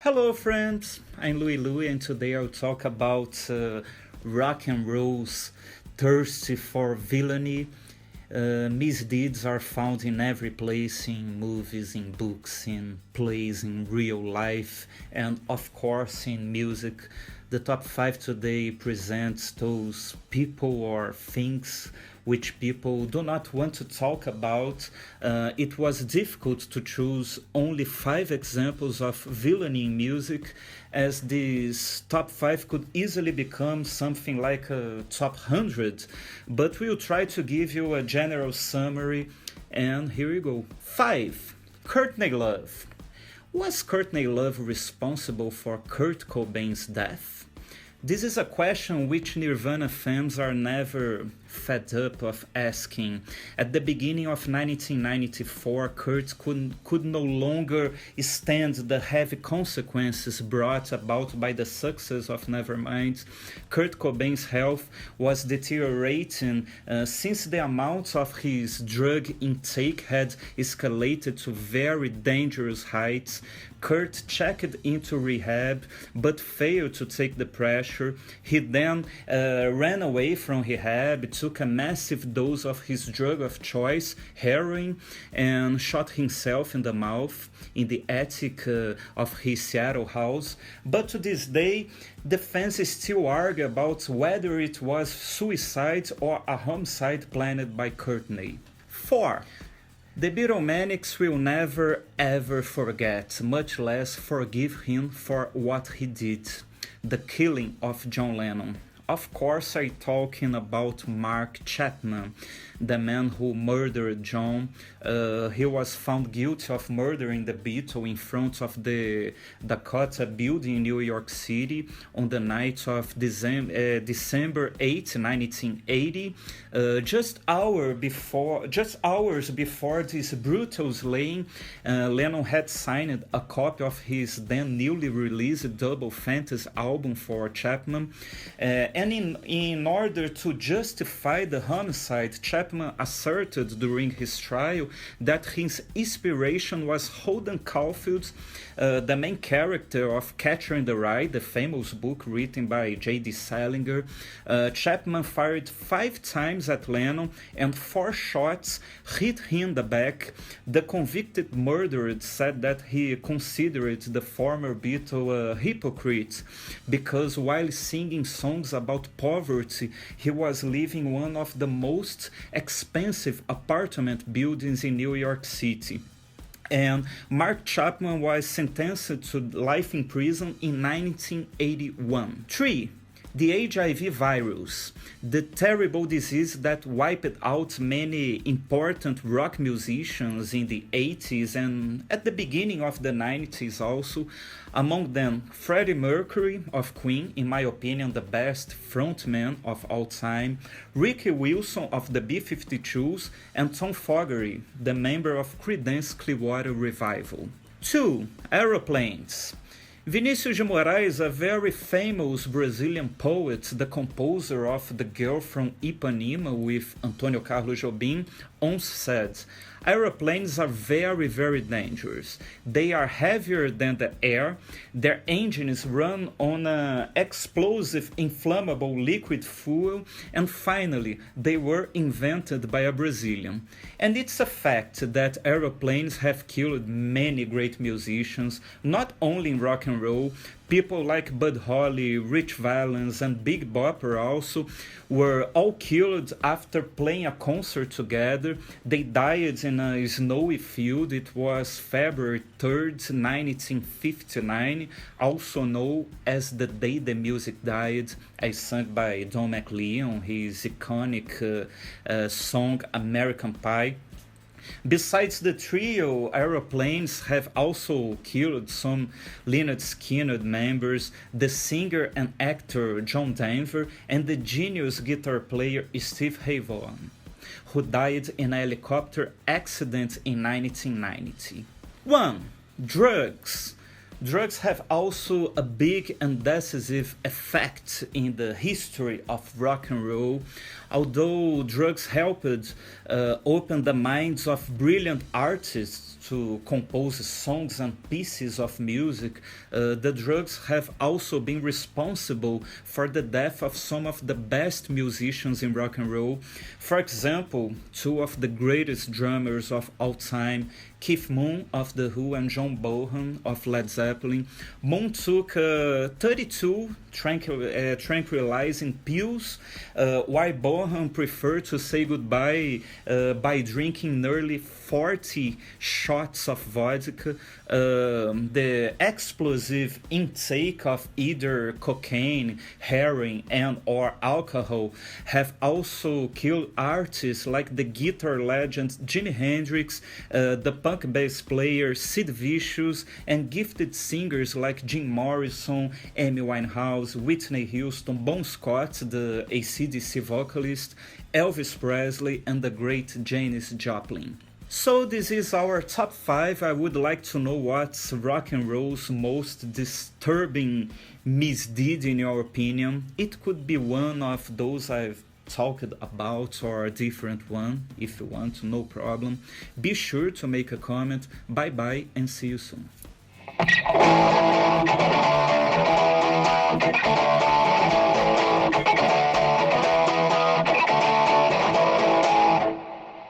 Hello, friends. I'm Louie Louie, and today I'll talk about rock and roll's thirsty for villainy. Misdeeds are found in every place, in movies, in books, in plays, in real life, and of course in music. The top 5 today presents those people or things which people do not want to talk about. It was difficult to choose only 5 examples of villainy in music, as this top 5 could easily become something like a top 100. But we'll try to give you a general summary, and here we go. 5. Courtney Love. Was Courtney Love responsible for Kurt Cobain's death? This is a question which Nirvana fans are never fed up of asking. At the beginning of 1994, Kurt could no longer stand the heavy consequences brought about by the success of Nevermind. Kurt Cobain's health was deteriorating since the amount of his drug intake had escalated to very dangerous heights. Kurt checked into rehab but failed to take the pressure. He then ran away from rehab, took a massive dose of his drug of choice, heroin, and shot himself in the mouth in the attic of his Seattle house. But to this day, the fans still argue about whether it was suicide or a homicide planned by Courtney. 4. The Beatlemanics will never ever forget, much less forgive him for what he did, the killing of John Lennon. Of course, I'm talking about Mark Chapman, the man who murdered John. He was found guilty of murdering the Beatle in front of the Dakota building in New York City on the night of December 8, 1980. Just hours before this brutal slaying, Lennon had signed a copy of his then newly released Double Fantasy album for Chapman. And in order to justify the homicide, Chapman asserted during his trial that his inspiration was Holden Caulfield, the main character of Catcher in the Rye, the famous book written by J.D. Salinger. Chapman fired 5 times at Lennon and 4 shots hit him in the back. The convicted murderer said that he considered the former Beatle a hypocrite because while singing songs about poverty, he was living in one of the most expensive apartment buildings in New York City. And Mark Chapman was sentenced to life in prison in 1981. 3. The HIV virus, the terrible disease that wiped out many important rock musicians in the 80s and at the beginning of the 90s also. Among them, Freddie Mercury of Queen, in my opinion the best frontman of all time, Ricky Wilson of the B-52s, and Tom Fogerty, the member of Creedence Clearwater Revival. 2. Aeroplanes. Vinícius de Moraes, a very famous Brazilian poet, the composer of The Girl from Ipanema with Antônio Carlos Jobim, once said, "Aeroplanes are very, very dangerous. They are heavier than the air, their engines run on an explosive inflammable liquid fuel, and finally, they were invented by a Brazilian." And it's a fact that aeroplanes have killed many great musicians, not only in rock and roll. People like Bud Holly, Rich Valens, and Big Bopper also were all killed after playing a concert together. They died in a snowy field. It was February 3rd, 1959, also known as the day the music died, as sung by Don McLeon, his iconic song American Pie. Besides the trio, Aeroplanes have also killed some Lynyrd Skynyrd members, the singer and actor John Denver, and the genius guitar player Steve Ray Vaughan, who died in a helicopter accident in 1990. 1. Drugs. Drugs have also a big and decisive effect in the history of rock and roll. Although drugs helped open the minds of brilliant artists to compose songs and pieces of music, the drugs have also been responsible for the death of some of the best musicians in rock and roll. For example, two of the greatest drummers of all time, Keith Moon of The Who and John Bonham of Led Zeppelin. Moon took 32 tranquilizing pills, while Bonham preferred to say goodbye by drinking nearly 40 shots of vodka. The explosive intake of either cocaine, heroin, and or alcohol have also killed artists like the guitar legend Jimi Hendrix, the punk bass player Sid Vicious, and gifted singers like Jim Morrison, Amy Winehouse, Whitney Houston, Bon Scott, the AC/DC vocalist, Elvis Presley, and the great Janis Joplin. So this is our top 5. I would like to know what's rock and roll's most disturbing misdeed in your opinion. It could be one of those I've talked about or a different one. If you want, no problem. Be sure to make a comment. Bye bye and see you soon.